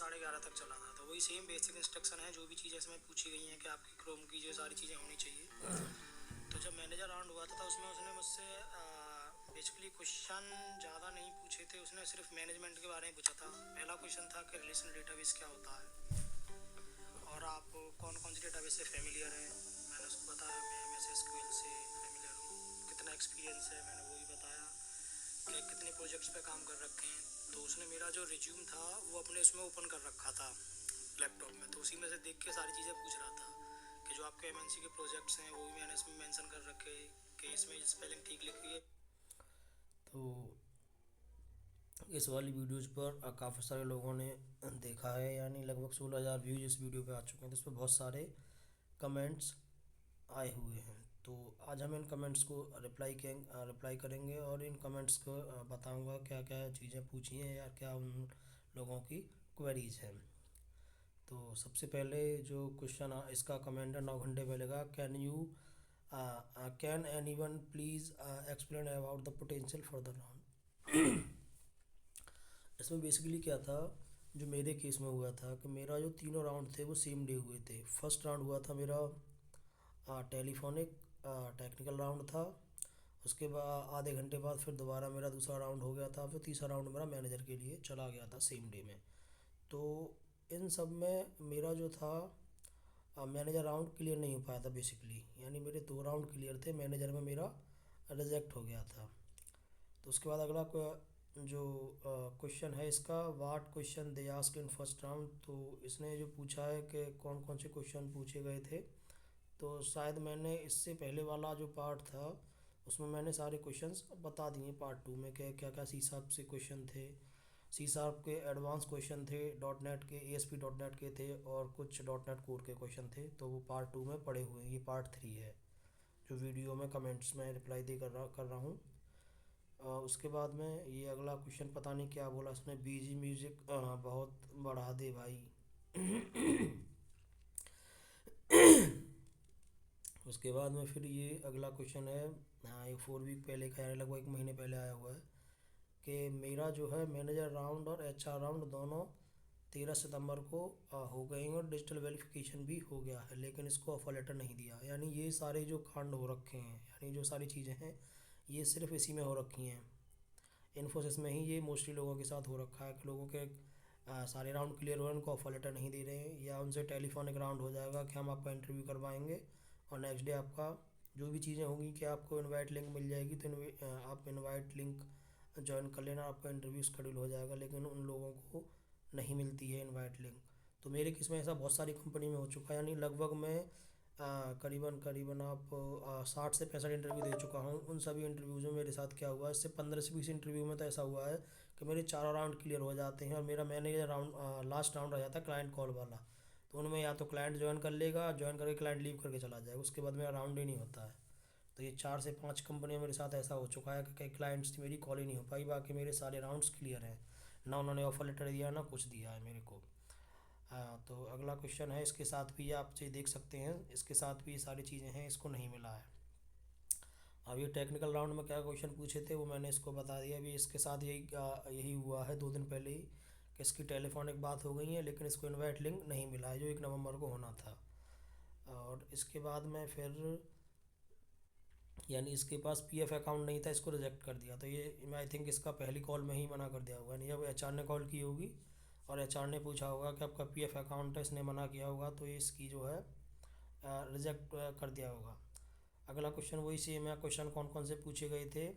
11:30 तक चला था। तो वही सेम बेसिक इंस्ट्रक्शन है, जो भी चीज़ें इसमें पूछी गई हैं कि आपकी क्रोम की जो सारी चीज़ें होनी चाहिए। तो जब मैनेजर राउंड हुआ था तो उसमें उसने मुझसे बेसिकली क्वेश्चन ज़्यादा नहीं पूछे थे, उसने सिर्फ मैनेजमेंट के बारे में पूछा था। पहला क्वेश्चन था कि रिलेशनल डेटाबेस क्या होता है और आप कौन कौन सी डेटाबेस से फेमिलियर हैं। मैंने उसको बताया मैं एम एस एसक्यूएल से फेमिलियर हूँ। कितना एक्सपीरियंस है मैंने वो भी बताया कि कितने प्रोजेक्ट्स पे काम कर रखे हैं। तो उसने मेरा जो रिज्यूम था वो अपने उसमें ओपन कर रखा था लैपटॉप में, तो उसी में से देख के सारी चीज़ें पूछ रहा था कि जो आपके एमएनसी के प्रोजेक्ट्स हैं वो भी मैंने इसमें मेंशन कर रखे कि इसमें स्पेलिंग ठीक लिखी है। तो इस वाली वीडियोज़ पर काफ़ी सारे लोगों ने देखा है, यानी लगभग 16,000 व्यूज इस वीडियो पे आ चुके हैं। तो इस पर बहुत सारे कमेंट्स आए हुए हैं। तो आज हम इन कमेंट्स को रिप्लाई करेंगे और इन कमेंट्स को बताऊंगा क्या क्या चीज़ें पूछी हैं या क्या उन लोगों की क्वेरीज हैं। तो सबसे पहले जो क्वेश्चन इसका कमेंट है 9 घंटे पहले का, can any one please explain about the potential for the round. इसमें बेसिकली क्या था, जो मेरे केस में हुआ था कि मेरा जो तीनों राउंड थे वो सेम डे हुए थे। फर्स्ट राउंड हुआ था मेरा टेलीफोनिक टेक्निकल राउंड था। उसके बाद आधे घंटे बाद फिर दोबारा मेरा दूसरा राउंड हो गया था। फिर तीसरा राउंड मेरा मैनेजर के लिए चला गया था सेम डे में। तो इन सब में मेरा जो था मैनेजर राउंड क्लियर नहीं हो पाया था बेसिकली, यानी मेरे 2 राउंड क्लियर थे, मैनेजर में मेरा रिजेक्ट हो गया था। तो उसके बाद अगला जो क्वेश्चन है इसका, what question they ask in first round. तो इसने जो पूछा है कि कौन कौन से क्वेश्चन पूछे गए थे, तो शायद मैंने इससे पहले वाला जो पार्ट था उसमें मैंने सारे क्वेश्चंस बता दिए पार्ट 2 में, क्या क्या सी शार्प से क्वेश्चन थे, सी शार्प के एडवांस क्वेश्चन थे, डॉट नेट के ASP डॉट नेट के थे और कुछ डॉट नेट कोर के क्वेश्चन थे। तो वो पार्ट 2 में पड़े हुए हैं, ये पार्ट 3 है जो वीडियो में कमेंट्स में रिप्लाई दे कर रहा हूँ। उसके बाद में ये अगला क्वेश्चन पता नहीं क्या बोला इसने, बीजी म्यूजिक बहुत बढ़ा दे भाई। उसके बाद में फिर ये अगला क्वेश्चन है, एक 4 वीक पहले का है, लगभग 1 महीने पहले आया हुआ है कि मेरा जो है मैनेजर राउंड और HR राउंड दोनों 13 सितंबर को हो गए हैं और डिजिटल वेरिफिकेशन भी हो गया है, लेकिन इसको ऑफर लेटर नहीं दिया। यानी ये सारे जो कांड हो रखे हैं, यानी जो सारी चीज़ें हैं ये सिर्फ इसी में हो रखी हैं, इन्फोसिस में ही ये मोस्टली लोगों के साथ हो रखा है कि लोगों के सारे राउंड क्लियर हो रहे हैं, उनको ऑफर लेटर नहीं दे रहे हैं, या उनसे टेलीफोनिक राउंड हो जाएगा कि हम आपका इंटरव्यू करवाएंगे और नेक्स्ट डे आपका जो भी चीज़ें होंगी कि आपको इनवाइट लिंक मिल जाएगी, तो आप इनवाइट लिंक ज्वाइन कर लेना, आपका इंटरव्यू शेड्यूल हो जाएगा। लेकिन उन लोगों को नहीं मिलती है इनवाइट लिंक। तो मेरे केस में ऐसा बहुत सारी कंपनी में हो चुका है, यानी लगभग मैं करीबन करीबन आप 60 से 65 इंटरव्यू दे चुका हूँ। उन सभी इंटरव्यूज़ में मेरे साथ क्या हुआ है, इससे 15 से 20 इंटरव्यू में तो ऐसा हुआ है कि मेरे चारों राउंड क्लियर हो जाते हैं और मेरा मैनेजर राउंड लास्ट राउंड रह जाता है क्लाइंट कॉल वाला। तो उनमें या तो क्लाइंट ज्वाइन कर लेगा, ज्वाइन करके क्लाइंट लीव करके चला जाएगा, उसके बाद मेरा राउंड ही नहीं होता है। तो ये 4 से 5 कंपनियों मेरे साथ ऐसा हो चुका है कि कई क्लाइंट्स मेरी कॉल ही नहीं हो पाई, बाकी मेरे सारे राउंड्स क्लियर हैं, ना उन्होंने ऑफर लेटर दिया ना कुछ दिया है मेरे को। हाँ, तो अगला क्वेश्चन है, इसके साथ भी आप ये देख सकते हैं, इसके साथ भी ये सारी चीज़ें हैं, इसको नहीं मिला है। अब ये टेक्निकल राउंड में क्या क्वेश्चन पूछे थे वो मैंने इसको बता दिया। अभी इसके साथ यही हुआ है 2 दिन पहले ही कि इसकी टेलीफोनिक बात हो गई है, लेकिन इसको इनवाइट लिंक नहीं मिला है जो 1 नवंबर को होना था। और इसके बाद में फिर यानी इसके पास PF अकाउंट नहीं था, इसको रिजेक्ट कर दिया। तो ये आई थिंक इसका पहली कॉल में ही मना कर दिया होगा, नहीं जब HR ने कॉल की होगी और HR ने पूछा होगा कि आपका PF अकाउंट है, इसने मना किया होगा, तो ये इसकी जो है रिजेक्ट कर दिया होगा। अगला क्वेश्चन वही सेम है, क्वेश्चन कौन कौन से पूछे गए थे।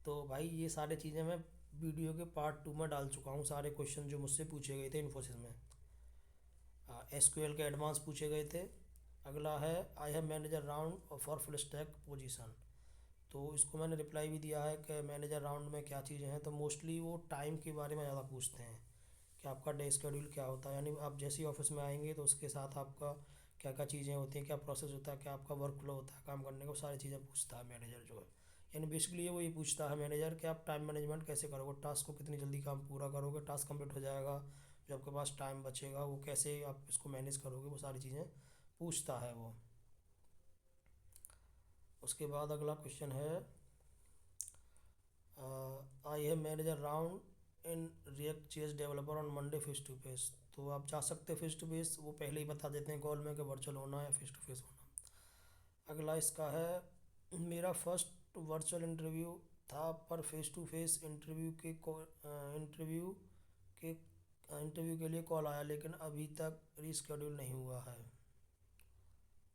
तो भाई ये सारी चीज़ें मैं वीडियो के पार्ट 2 में डाल चुका हूँ, सारे क्वेश्चन जो मुझसे पूछे गए थे इन्फोसिस में। SQL के एडवांस पूछे गए थे। अगला है, I have manager round for full stack position. तो इसको मैंने रिप्लाई भी दिया है कि मैनेजर राउंड में क्या चीज़ें हैं। तो मोस्टली वो टाइम के बारे में ज़्यादा पूछते हैं कि आपका डे शेड्यूल क्या होता है, यानी आप जैसे ही ऑफिस में आएंगे तो उसके साथ आपका क्या क्या चीज़ें होती हैं, क्या प्रोसेस होता है, क्या आपका वर्क फ्लो होता है काम करने को, सारी चीज़ें पूछता है मैनेजर जो है। यानी बेसिकली वो ये पूछता है मैनेजर कि आप टाइम मैनेजमेंट कैसे करोगे, टास्क को कितनी जल्दी काम पूरा करोगे, टास्क कंप्लीट हो जाएगा, जो आपके पास टाइम बचेगा वो कैसे आप इसको मैनेज करोगे, वो सारी चीज़ें पूछता है वो। उसके बाद अगला क्वेश्चन है, I have manager round in React JS developer on Monday face to face. तो आप जा सकते हो फेस टू फेस, वो पहले ही बता देते हैं कॉल में कि वर्चुअल होना है फेस टू फेस होना। अगला इसका है, मेरा फर्स्ट वर्चुअल इंटरव्यू था पर फेस टू फेस इंटरव्यू के इंटरव्यू के लिए कॉल आया लेकिन अभी तक रीस्केड्यूल नहीं हुआ है।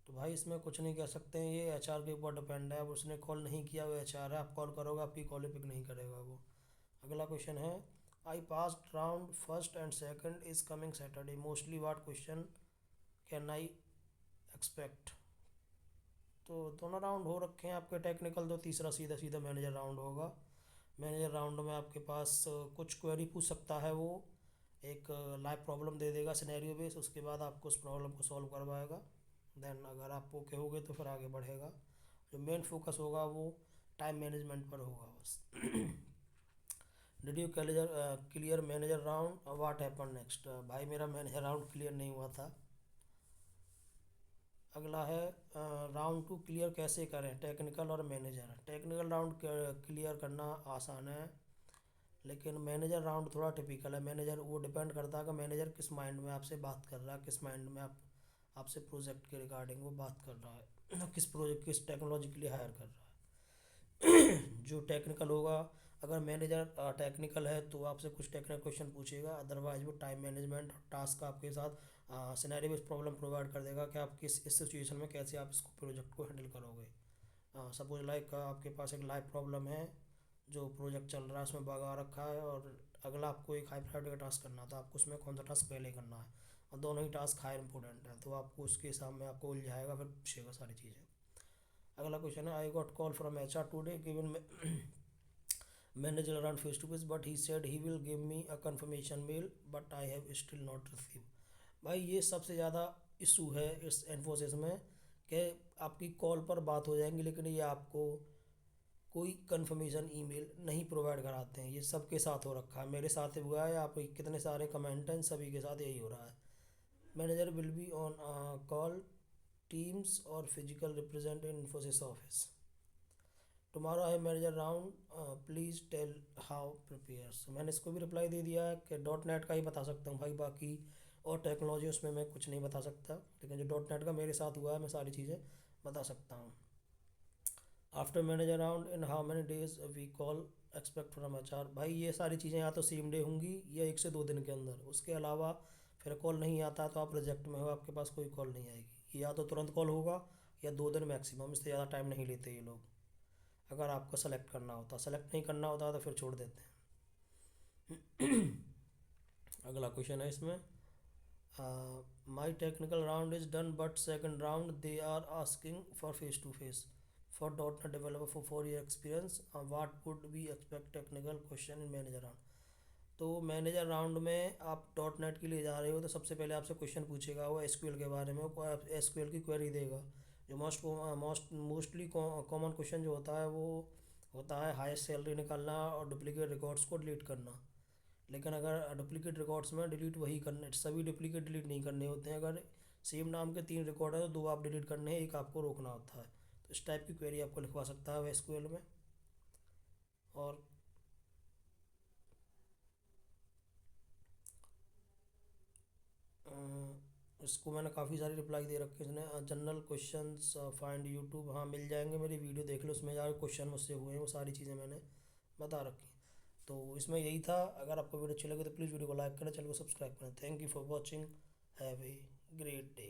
तो भाई इसमें कुछ नहीं कह सकते हैं, ये एचआर के ऊपर डिपेंड है। अब उसने कॉल नहीं किया, वो एचआर है, आप कॉल करोगे आपकी कॉल पिक नहीं करेगा वो। अगला क्वेश्चन है, I pass round first and second is coming Saturday mostly what question can I expect. तो दोनों राउंड हो रखे हैं आपके टेक्निकल, तो तीसरा सीधा सीधा मैनेजर राउंड होगा। मैनेजर राउंड में आपके पास कुछ क्वेरी पूछ सकता है वो, एक लाइव प्रॉब्लम दे देगा सिनेरियो बेस, उसके बाद आपको उस प्रॉब्लम को सॉल्व करवाएगा। देन अगर आप ओके हो गए तो फिर आगे बढ़ेगा। जो मेन फोकस होगा वो टाइम मैनेजमेंट पर होगा बस। Did you clear manager round, what happen next. भाई मेरा मैनेजर राउंड क्लियर नहीं हुआ था। अगला है, राउंड टू क्लियर कैसे करें, टेक्निकल और मैनेजर। टेक्निकल राउंड क्लियर करना आसान है, लेकिन मैनेजर राउंड थोड़ा टिपिकल है। मैनेजर वो डिपेंड करता है कि मैनेजर किस माइंड में आपसे बात कर रहा है, किस माइंड में आपसे प्रोजेक्ट के रिगार्डिंग वो बात कर रहा है, किस प्रोजेक्ट किस टेक्नोलॉजी के लिए हायर कर रहा है। जो टेक्निकल होगा, अगर मैनेजर टेक्निकल है तो आपसे कुछ टेक्निकल क्वेश्चन पूछेगा, अदरवाइज वो टाइम मैनेजमेंट टास्क आपके साथ सिनेरियो बेस्ड प्रॉब्लम प्रोवाइड कर देगा कि आप किस इस सिचुएशन में कैसे आप इसको प्रोजेक्ट को हैंडल करोगे। सपोज लाइक आपके पास एक लाइव प्रॉब्लम है, जो प्रोजेक्ट चल रहा है उसमें बग आ रखा है, और अगला आपको एक हाई प्रायोरिटी का टास्क करना था, आपको उसमें कौन सा टास्क पहले करना है, और दोनों ही टास्क हाई इंपॉर्टेंट है, तो आपको उसके हिसाब में आपको उलझाएगा, फिर पूछेगा सारी चीज़ें। अगला क्वेश्चन है, I got call from HR today given manager around face to face but he said he will give me a confirmation mail but I have still not received। भाई ये सबसे ज़्यादा इशू है इस इन्फोसिस में, कि आपकी कॉल पर बात हो जाएंगी लेकिन ये आपको कोई कंफर्मेशन ईमेल नहीं प्रोवाइड कराते हैं। ये सबके साथ हो रखा है, मेरे साथ भी हुआ है, आप कितने सारे कमेंट हैं सभी के साथ यही हो रहा है। Manager will be on call teams और physical represent in Infosys office tomorrow I manager round please tell how prepares. मैंने इसको भी रिप्लाई दे दिया है कि डॉट नेट का ही बता सकता हूँ भाई, बाकी और टेक्नोलॉजी उसमें मैं कुछ नहीं बता सकता, लेकिन जो डॉट नेट का मेरे साथ हुआ है मैं सारी चीज़ें बता सकता हूँ। After manager round in how many days we call expect from HR. भाई ये सारी चीज़ें या तो सेम डे होंगी या 1 से 2 दिन के अंदर, उसके अलावा फिर कॉल नहीं आता तो आप रिजेक्ट में हो, आपके पास कोई कॉल नहीं आएगी। या तो तुरंत कॉल होगा या 2 दिन मैक्सिमम, इससे ज़्यादा टाइम नहीं लेते ये लोग। अगर आपको सेलेक्ट करना होता, सेलेक्ट नहीं करना होता तो फिर छोड़ देते हैं। अगला क्वेश्चन है इसमें, my technical round is done but second round they are asking for face to face for dot net developer for 4 year experience what would be expect technical question in manager round. तो manager round में आप dot net के लिए जा रहे हो तो सबसे पहले आपसे क्वेश्चन पूछेगा वो एसक्यूएल के बारे में, वो एसक्यूएल की क्वेरी देगा। जो मोस्टली कॉमन क्वेश्चन जो होता है वो होता है हाईएस्ट सैलरी निकालना और डुप्लीकेट रिकॉर्ड्स को डिलीट करना। लेकिन अगर डुप्लीकेट रिकॉर्ड्स में डिलीट वही करने, सभी डुप्लीकेट डिलीट नहीं करने होते हैं। अगर सेम नाम के 3 रिकॉर्ड है तो 2 आप डिलीट करने हैं, एक आपको रोकना होता है। तो इस टाइप की क्वेरी आपको लिखवा सकता है एसक्यूएल में। और इसको मैंने काफ़ी सारी रिप्लाई दे रखे हैं इसने। जनरल क्वेश्चंस फाइंड यूट्यूब, हाँ मिल जाएंगे, मेरी वीडियो देख लो, उसमें जाकर क्वेश्चन मुझसे हुए हैं वो सारी चीज़ें मैंने बता रखी हैं। तो इसमें यही था। अगर आपको वीडियो अच्छी लगे तो प्लीज़ वीडियो को लाइक करें, चैनल को सब्सक्राइब करें। Thank you for watching, have a great day.